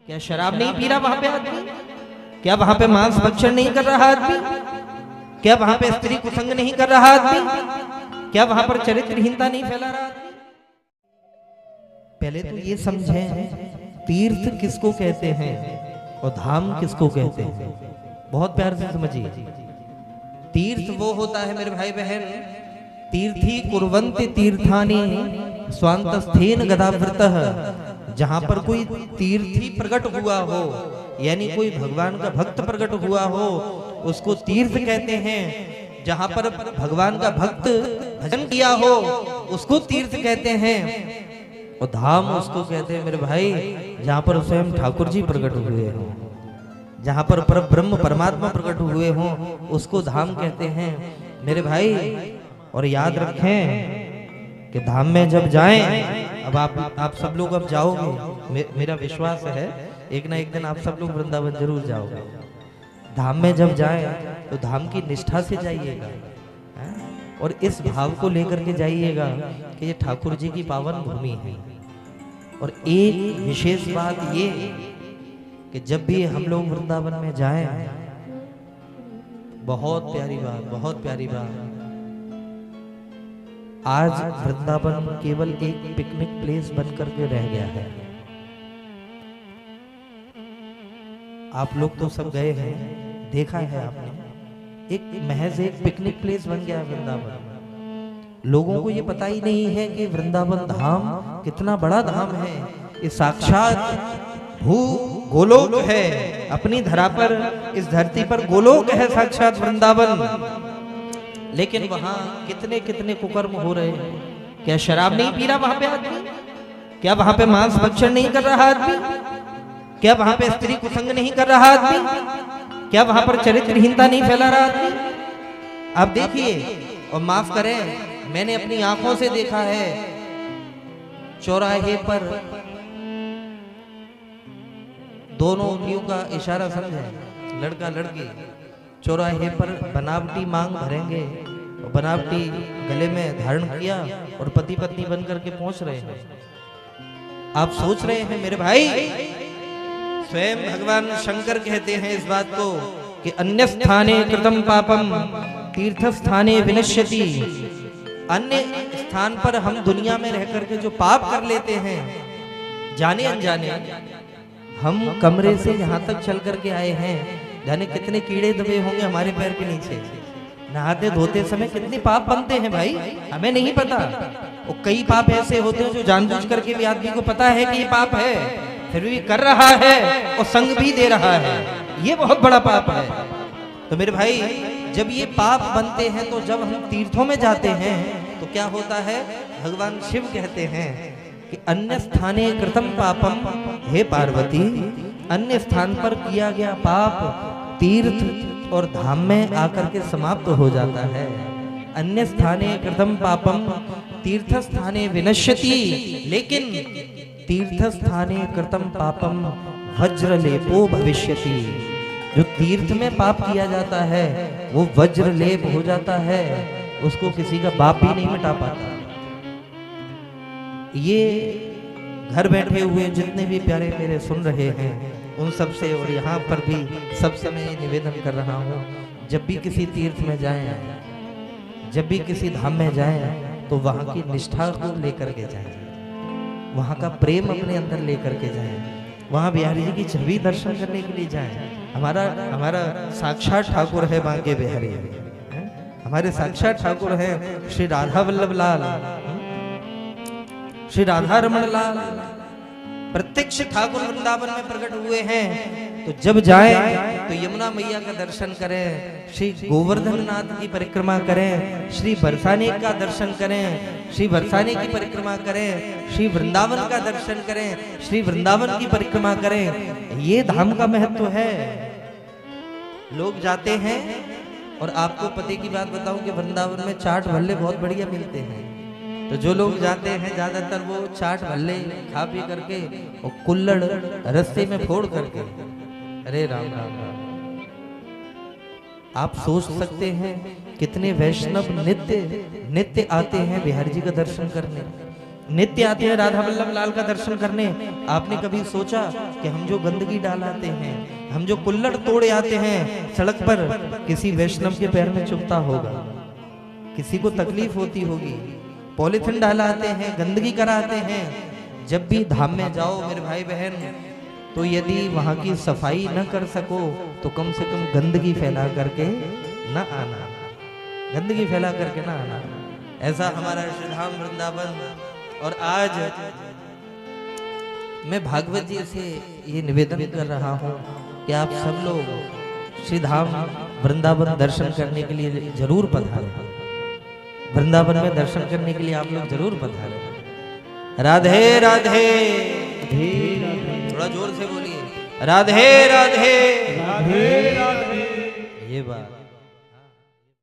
क्या शराब नहीं पी रहा वहां पे आदमी? क्या वहां पे मांस भक्षण नहीं कर रहा आदमी? क्या वहां पे स्त्री कुसंग नहीं कर रहा आदमी? क्या वहां पर चरित्रहीनता नहीं फैला रहा आदमी? पहले तो ये समझें तीर्थ किसको कहते हैं और धाम किसको कहते हैं। बहुत प्यार से समझिए। तीर्थ वो होता है मेरे भाई बहन, तीर्थी कुर्वन्ति तीर्थानि स्वांतस्थेन गदावृतः, जहां पर कोई तीर्थी प्रकट हुआ हो, यानी कोई भगवान का भक्त प्रकट हुआ हो, उसको तीर्थ कहते हैं। जहां पर भगवान का भक्त भजन किया हो उसको तीर्थ कहते हैं। और धाम उसको कहते हैं मेरे भाई जहां पर स्वयं ठाकुर जी प्रकट हुए हो, जहां पर पर ब्रह्म परमात्मा प्रकट हुए हो उसको धाम कहते हैं मेरे भाई। और याद रखें कि धाम में जब जाएं, अब आप सब लोग अब जाओगे, मेरा विश्वास है एक ना एक दिन आप सब लोग वृंदावन जरूर जाओगे। धाम में जब जाएं तो धाम की निष्ठा से जाइएगा और इस भाव को लेकर के जाइएगा कि ये ठाकुर जी की पावन भूमि है। और एक विशेष बात ये कि जब भी हम लोग वृंदावन में जाएं, बहुत प्यारी बात, बहुत प्यारी बात, आज वृंदावन केवल एक पिकनिक प्लेस बनकर के रह गया है। आप लोग तो सब गए हैं, देखा है आपने, एक महज एक पिकनिक प्लेस बन गया है वृंदावन। लोगों को ये पता ही नहीं है कि वृंदावन धाम कितना बड़ा धाम है। ये साक्षात भू गोलोक है, अपनी धरा पर, इस धरती पर गोलोक है साक्षात वृंदावन। लेकिन वहां कितने कितने कुकर्म हो रहे हैं। क्या शराब नहीं पी रहा वहां पे आदमी? क्या वहां पे मांस भक्षण नहीं कर रहा आदमी? क्या वहां पे स्त्री कुसंग नहीं कर रहा आदमी? क्या वहां पर चरित्रहीनता नहीं फैला रहा आदमी? आप देखिए, और माफ करें, मैंने अपनी आंखों से देखा है चौराहे पर दोनों उंगलियों का इशारा समझे, लड़का लड़की चौराहे पर बनावटी मांग भरेंगे और बनावटी गले में धारण किया और पति पत्नी बनकर के पहुंच रहे हैं। आप सोच रहे हैं मेरे भाई, स्वयं भगवान शंकर कहते हैं इस बात को कि अन्य स्थाने कृतम पापम तीर्थ स्थाने विनश्यति। अन्य स्थान पर हम दुनिया में रह करके जो पाप कर लेते हैं जाने अनजाने, हम कमरे से यहाँ तक चल करके आए हैं, जाने कितने कीड़े दबे होंगे हमारे पैर के नीचे, नहाते धोते समय कितने पाप बनते हैं भाई, हमें नहीं पता। और कई पाप ऐसे होते हैं जो जानबूझ करके भी आदमी को पता है कि ये पाप है, फिर भी कर रहा है और संग भी दे रहा है, ये बहुत बड़ा पाप है। तो मेरे भाई जब ये पाप बनते हैं तो जब हम तीर्थों में जाते हैं तो क्या होता है, भगवान शिव कहते हैं कि अन्य स्थाने कृतम पापम, हे पार्वती अन्य स्थान पर किया गया पाप तीर्थ और धाम में आकर के समाप्त हो जाता है। अन्य स्थाने कृतम पापम तीर्थ स्थाने विनश्यति, लेकिन तीर्थ स्थाने कृतम पापम वज्रलेपो भविष्यति। जो तीर्थ में पाप किया जाता है वो वज्रलेप हो जाता है, उसको किसी का बाप भी नहीं मिटा पाता। ये घर बैठे हुए जितने भी प्यारे मेरे सुन रहे हैं उन सब से, और यहाँ पर भी सब समय निवेदन कर रहा हूँ, जब भी किसी तीर्थ में जाएं, जब भी किसी धाम में जाएं तो वहाँ की निष्ठा को लेकर के जाएं, वहाँ का प्रेम अपने अंदर लेकर के जाएं, वहाँ बिहारी जी की छवि दर्शन करने के लिए जाएं। हमारा साक्षात ठाकुर है बांके बिहारी, हमारे साक्षात ठाकुर है श्री राधा वल्लभ लाल, श्री राधा रमण लाल, प्रत्यक्ष ठाकुर वृंदावन में प्रकट हुए हैं। तो जब जाएं तो यमुना मैया का दर्शन करें, श्री गोवर्धन नाथ की परिक्रमा करें, श्री बरसाने का दर्शन करें, श्री बरसाने की परिक्रमा करें, श्री वृंदावन का दर्शन करें, श्री वृंदावन की परिक्रमा करें। ये धाम का महत्व है। लोग जाते हैं, और आपको पते की बात बताऊं कि वृंदावन में चाट भल्ले बहुत बढ़िया मिलते हैं। तो जो लोग जाते हैं ज्यादातर वो चाट भल्ले खा पी करके और कुल्लड़ रस्ते में फोड़ करके, अरे राम राम राम। आप सोच सकते हैं कितने वैष्णव नित्य नित्य आते हैं बिहारी जी का दर्शन करने। नित्य आते हैं राधा वल्लभ लाल का दर्शन करने। आपने कभी सोचा कि हम जो गंदगी डालाते हैं, हम जो कुल्लड़ तोड़े आते हैं सड़क पर, किसी वैष्णव के पैर में चुभता होगा, किसी को तकलीफ होती होगी। पॉलिथीन डालाते हैं, गंदगी कराते हैं। जब भी धाम में जाओ मेरे भाई बहन, तो यदि वहां की सफाई न कर सको तो कम से कम गंदगी फैला करके न आना, गंदगी फैला करके ना आना। ऐसा हमारा श्री धाम वृंदावन। और आज मैं भागवत जी से ये निवेदन कर रहा हूँ कि आप सब लोग श्री धाम वृंदावन दर्शन करने के लिए जरूर पधारें। वृंदावन में दर्शन करने के लिए आप लोग जरूर पधारें। राधे राधे, थोड़ा जोर से बोलिए, राधे राधे, राधे राधे। ये बात